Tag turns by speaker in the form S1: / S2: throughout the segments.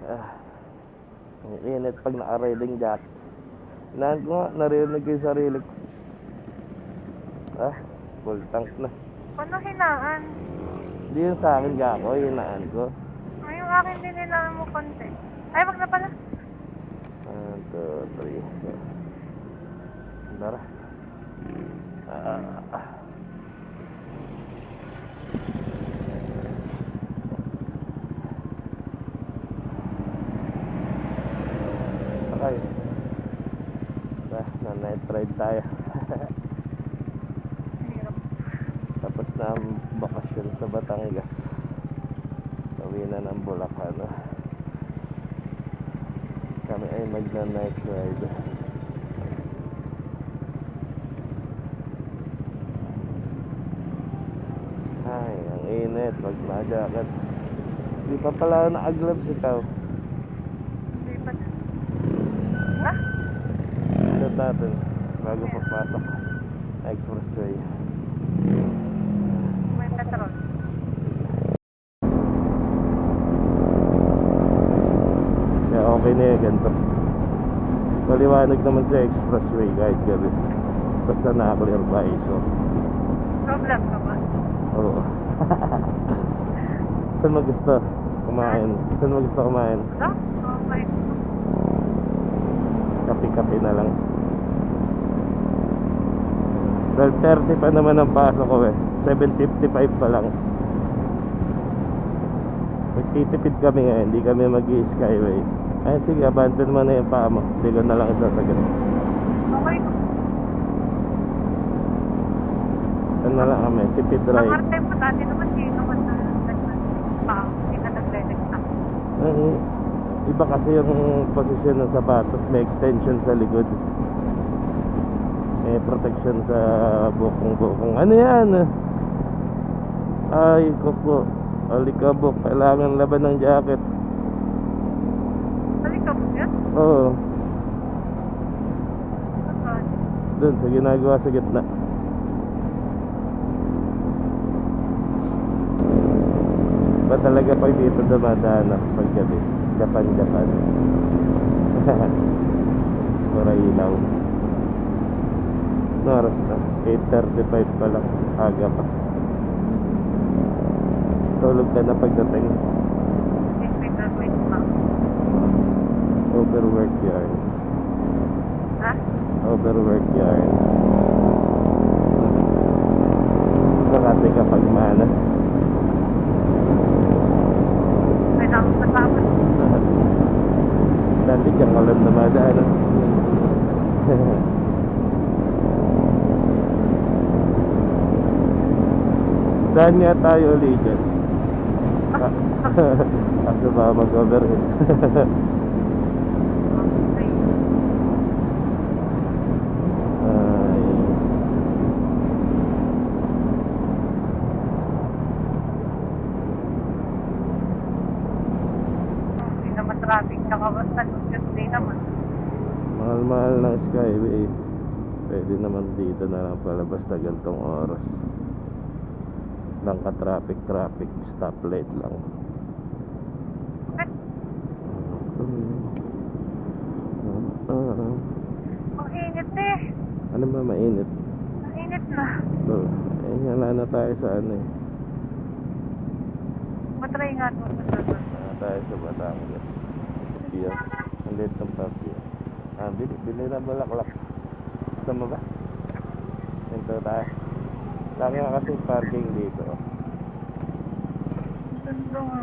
S1: Ah, ang init pag naka-riding jacket. Hinaan ko nga, narinig ko yung sarili ko. Ah, full tank na.
S2: Paano hinaan?
S1: Hindi yun sa akin gako, hinaan ko.
S2: Ay, yung akin din hinaan mo konti. Ay, wag na pala.
S1: 1, 2, 3. Tara. Okay. Na-night ride tayo.
S2: Hirap.
S1: Tapos na ang bakasyon sa Batangas. Uwi na ng Bulacan. Kami ay magna-night ride. Ay, ang init. Wag na jacket. Di pa pala naka-gloves ikaw.
S2: Hindi pa. Ha?
S1: Tignan natin bago papasok. Expressway.
S2: May petrol.
S1: Kaya okay na yan, ganito. Maliwanag naman sa expressway kahit gabi. Basta naka-clear ba ISO.
S2: Problem ka ba?
S1: Oo. Saan mo gusto kumain? Saan mo gusto kumain?
S2: No? Okay.
S1: Kape-kape na lang. 12:30 pa naman ang pasok ko eh. 7:55 pa lang. Magtitipid kami ngayon. Hindi kami mag-i-skyway. Ay sige, abandon mo na yung paa mo. Hindi ko na lang isasagad.
S2: Okay.
S1: Saan na lang kami? Tipid ride.
S2: Nakartay mo dati naman hindi naman na hindi ka nagre-recta.
S1: Iba kasi yung posisyon ng sapatos. May extension sa likod. May protection sa bukong-bukong. Ano yan? Ay, kuko. Alikabok. Kailangan laban ng jacket.
S2: Halika mo yan?
S1: Oo.
S2: Saan?
S1: Doon sa ginagawa sa gitna. Ba talaga pag dito dumadaan pag gabi? Japan. Pura ilaw. No oras na? 8:35 pa lang. Aga pa. Tulog ka na pagdating.
S2: Wait pa.
S1: Overwork yarn.
S2: Ha?
S1: Overwork yarn. Makati ka pagmana.
S2: May lang kasama.
S1: Dati dyan ka lang dumadaan. Saan nga tayo ulit dyan? Kaso ba mag-overhead?
S2: Hindi naman traffic tsaka basta kasi naman.
S1: Mahal-mahal ng Skyway. Pwede naman dito na lang palabas na gantong oras. Lang ka-traffic, stoplight lang.
S2: Ang init eh.
S1: Ano ba mainit?
S2: Ang init na.
S1: Wala na tayo sa ano eh.
S2: Matry nga ito sa sunod.
S1: Wala tayo sa Batangas. Papia. Ang liit ng papia. Bili na bulaklak. Gusto mo ba? Ito tayo. Lagi nga kasi parking dito.
S2: Ganda nga.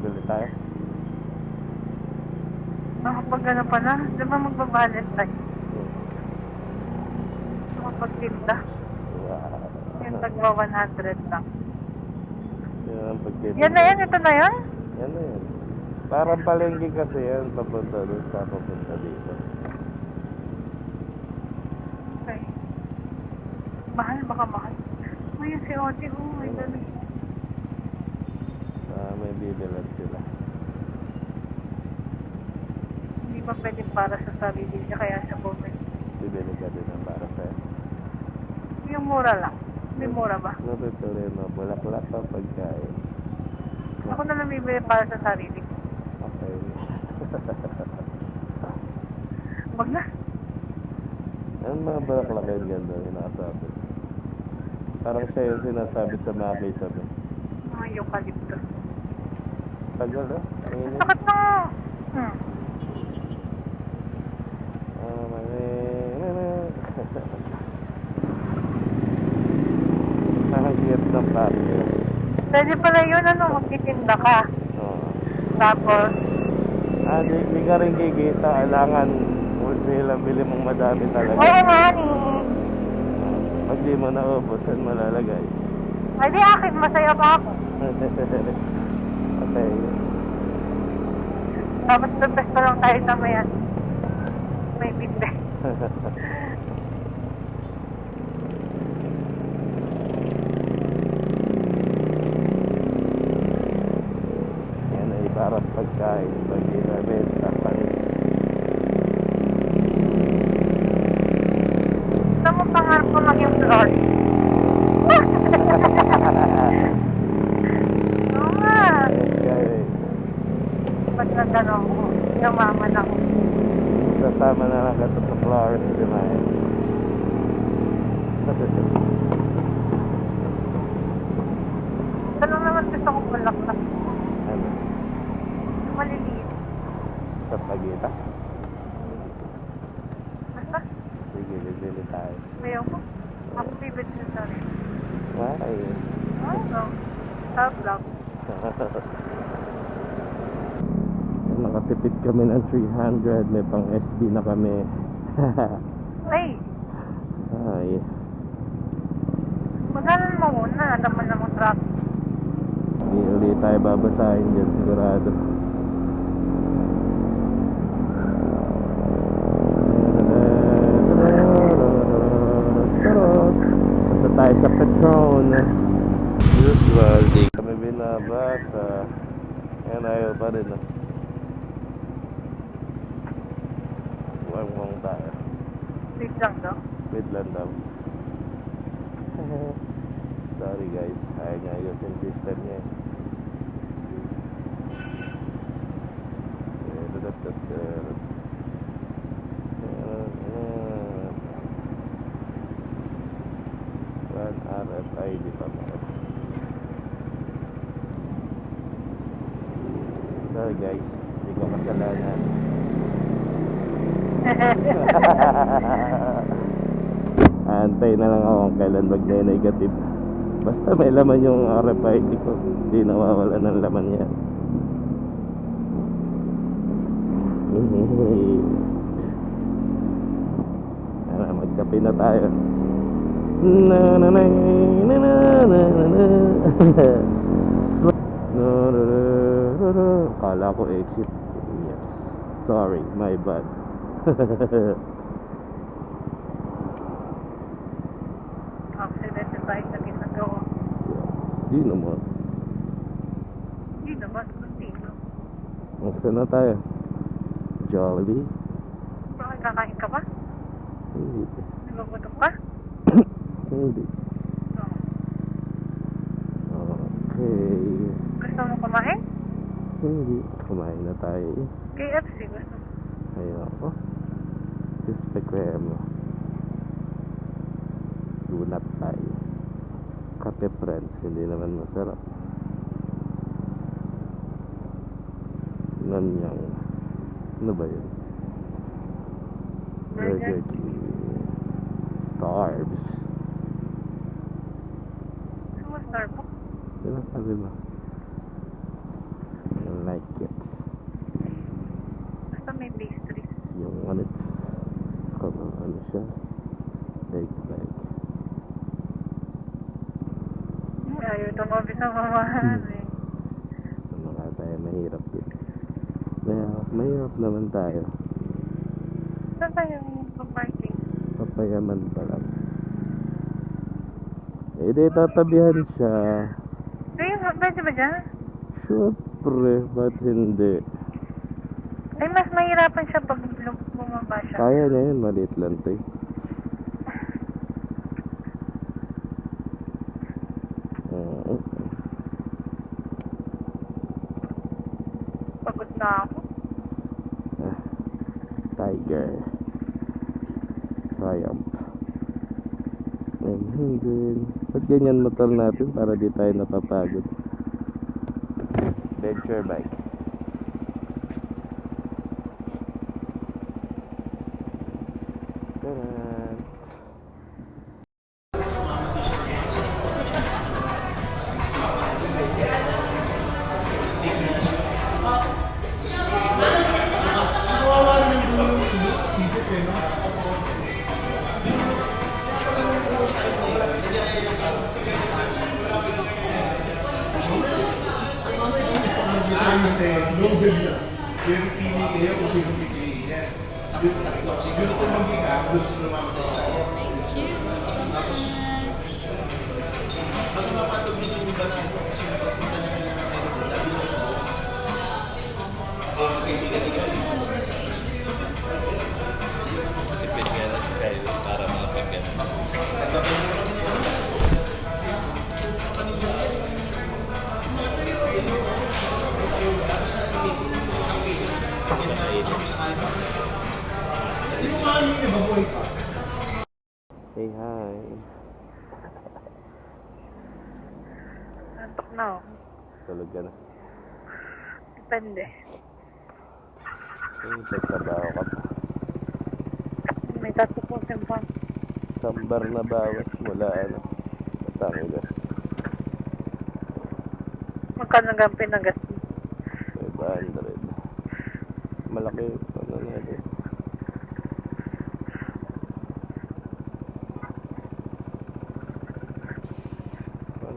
S1: Bili tayo.
S2: Nakapag ano pa na? Di ba magbabalentine? Makapagtinda. Yung tagwa 100 lang.
S1: Yan ang pagkita.
S2: Yan na yan? Ito na yan?
S1: Yan na yan. Parang palengke kasi yan. Papunta doon sa papunta dito.
S2: Okay. Mahal, baka mahal. Uy, yung si Oti, may dali.
S1: May bibilan sila.
S2: Hindi ba pwede para sa sarili niya kaya siya bumili?
S1: Bibili ka din ang para sa'yo.
S2: Yung mura lang. May mura ba?
S1: Natutuloy mo. Bulaklak pa pagkain.
S2: Ako na lang bibili para sa sarili ko.
S1: Okay.
S2: Wag na.
S1: Anong mga bulaklak yun ganda yung nakasabi? Parang siya yung sinasabi sa mga kaysabi.
S2: Mga eucalyptus.
S1: Tagal na? Mainit?
S2: Sakit na.
S1: Nakagiyat ng parke.
S2: Pwede pala yun, ano, magtitinda ka.
S1: Oo.
S2: Tapos,
S1: Di ka rin kikita. Kailangan wholesale ang bili mong madami talaga.
S2: oo nga ni.
S1: Pag di mo naubos, saan mo lalagay?
S2: Ay di akin, masaya pa ako.
S1: Okay.
S2: Tapos best pa lang tayo sa may binte.
S1: Yan ay parang pagkain. Pag inabenta pa rin.
S2: Gusto mo pangarap ko maging floor? Oo nga.
S1: Okay.
S2: Ba't na gano'n ko? Yumaman ako.
S1: Kasama na lang ito sa flowers, di ba?
S2: Tanong naman gusto ko bulaklak.
S1: Ano?
S2: Maliliit.
S1: Sa pagita?
S2: Basta,
S1: Sige, bibili tayo.
S2: ayaw ko. Ako bibit sa sarili.
S1: Why?
S2: No. Self-love.
S1: Nakatipid kami ng 300. May pang SB na kami.
S2: Ay,
S1: Ay.
S2: magalan mo muna. Naman na mong truck.
S1: Hindi ulit tayo babasahin dyan sigurado. Basta tayo sa Petron. Usual, di kami binabasa. Yan, ayaw pa rin. Wang tayo.
S2: Wait lang daw.
S1: Wait lang daw. Sorry guys, ayaw niya ayusin system niya. Run RFID pa mo. Sorry guys, hindi ko kasalanan. Antay na lang ako kung kailan mag-negative. Basta may laman yung RFID ko, hindi nawawala ng laman niya. Ano, magkape na tayo. Na na na na na na na. Kala ko exit. Yes. Sorry, my bad.
S2: Accident tayo sa ginagawa.
S1: Di naman.
S2: Hindi naman, continue.
S1: Masa na tayo? Jollibee?
S2: Bakit kakain ka ba?
S1: Hindi.
S2: Nagugutom ka?
S1: Hindi.
S2: No.
S1: Okay.
S2: Gusto mo kumain?
S1: Hindi. Kumain na tayo.
S2: KFC gusto mo.
S1: Ayoko. Instagram. Lunat tayo. Kape friends. Hindi naman masarap. Nanyang. Ano ba yun? Burger King. Starbs.
S2: Gusto mo Starbucks?
S1: Diba sabi mo? I like it.
S2: Basta may pastries.
S1: Yung ano siya? Big.
S2: Ayaw tumabi sa mamahan eh.
S1: Mga tayo mahirap din. Mahirap naman tayo.
S2: Saan tayo yung parking?
S1: Papayaman pa lang. Eh di tatabihan siya.
S2: Pwede ba dyan?
S1: Siyempre, ba't hindi?
S2: Ay, mas mahirapan siya pag bumaba siya.
S1: Kaya niya yun, maliit lang to eh.
S2: na ako.
S1: Ah, Tiger. Triumph. Good. Ba't ganyan motor natin para di tayo napapagod? Venture bike. Taran!
S3: Kasi Nobel na. Yung pili kayo kung sino pipiliin niya. Siguro ito maging gusto naman ito.
S4: Thank you so much.
S3: Mas mapatog nito yung iba na ito kasi napagpunta na nila ng
S5: Tipid nga ng Skyway para makapagano.
S3: Hindi mo nga yung ibaboy pa.
S1: Say hi.
S2: Nantok na ako.
S1: Tulog ka na.
S2: Depende.
S1: Trabaho ka pa.
S2: May 30% pa.
S1: Sambar na bawas mula Batangas.
S2: Magkano nga pinagas mo?
S1: 500. Malaki natin.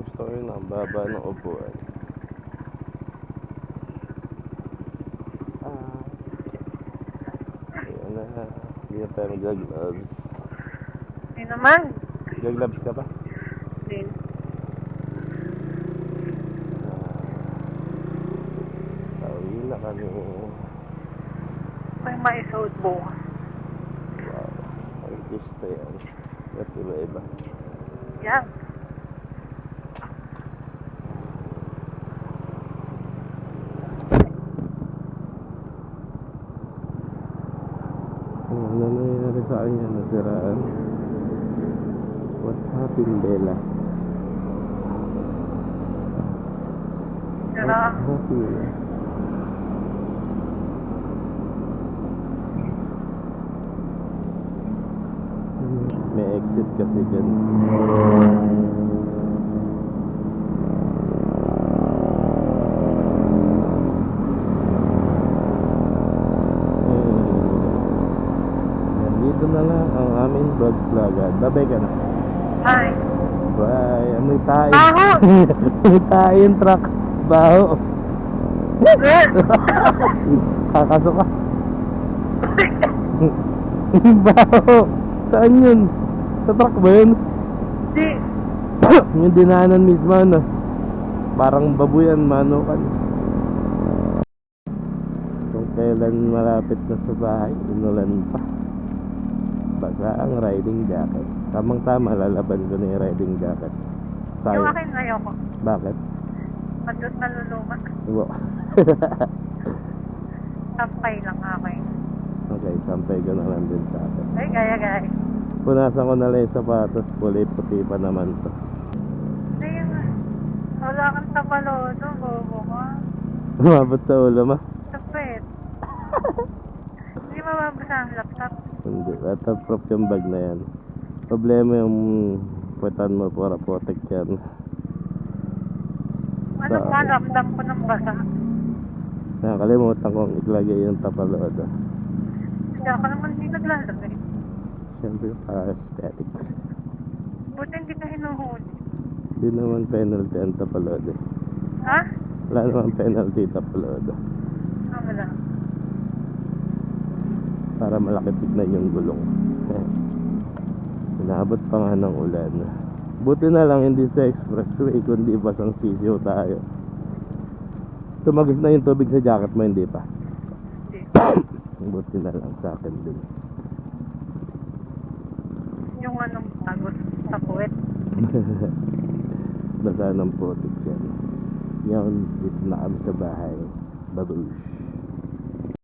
S1: Gusto ko yun, ang baba ng upuan. Ayan na. Hindi na tayo mag-gloves.
S2: Hindi naman.
S1: Mag-gloves ka pa?
S2: Hindi.
S1: Pauwi na kami.
S2: May maisuot bukas.
S1: Wow. Ang gusto yan. At iba-iba.
S2: Yan.
S1: Ano nangyayari sa kanya? Nasiraan. What happened, Bella?
S2: Sira.
S1: What happened? May exit kasi dyan. Dito na lang ang aming vlog vlogger. Babay ka na.
S2: Hi.
S1: Bye. Amoy tayo.
S2: Baho!
S1: Amoy tayo yung truck. Baho. Kakasok ka. Baho. Saan yun? Sa truck ba yun?
S2: Di.
S1: Yung dinanan mismo, no? Parang babuyan, manukan. Kung kailan malapit na sa bahay, inulan pa. Basa ang riding jacket. Tamang-tama, lalaban ko na yung riding jacket.
S2: Yung
S1: Sayang.
S2: akin ayoko.
S1: Bakit?
S2: Madot na luluma.
S1: Iwo.
S2: Sampay lang akin.
S1: Okay, sampay ko na lang din sa akin.
S2: Ay, gaya.
S1: Punasan ko na lang yung sapatos, kulay puti pa naman to.
S2: Ayun nga. Wala kang tapalodo, bobo ka.
S1: Umabot sa ulo mo?
S2: Tapit. Hindi mababasa ang laptop.
S1: Hindi, waterproof yung bag na yan. Problema yung puwetan mo para protect yan.
S2: Ano pa, ramdam ko ng basa.
S1: Nakakalimutan kong iglagay yung tapalodo.
S2: Hindi ako naman hindi naglalagay.
S1: Siyempre para aesthetic.
S2: Buti hindi ka hinuhuli.
S1: Hindi naman penalty ang tapalodo.
S2: Ha?
S1: Wala naman penalty tapalodo.
S2: Ah, wala.
S1: Para malaki tignan yung gulong. Inabot pa nga ng ulan. Buti na lang hindi sa expressway kundi basang sisiyo tayo. Tumagis na yung tubig sa jacket mo, hindi pa?
S2: Hindi.
S1: Buti na lang sa akin din.
S2: Yung anong tagos sa puwet.
S1: Basa ng putik yan. Yan, dito na kami sa bahay. Babush.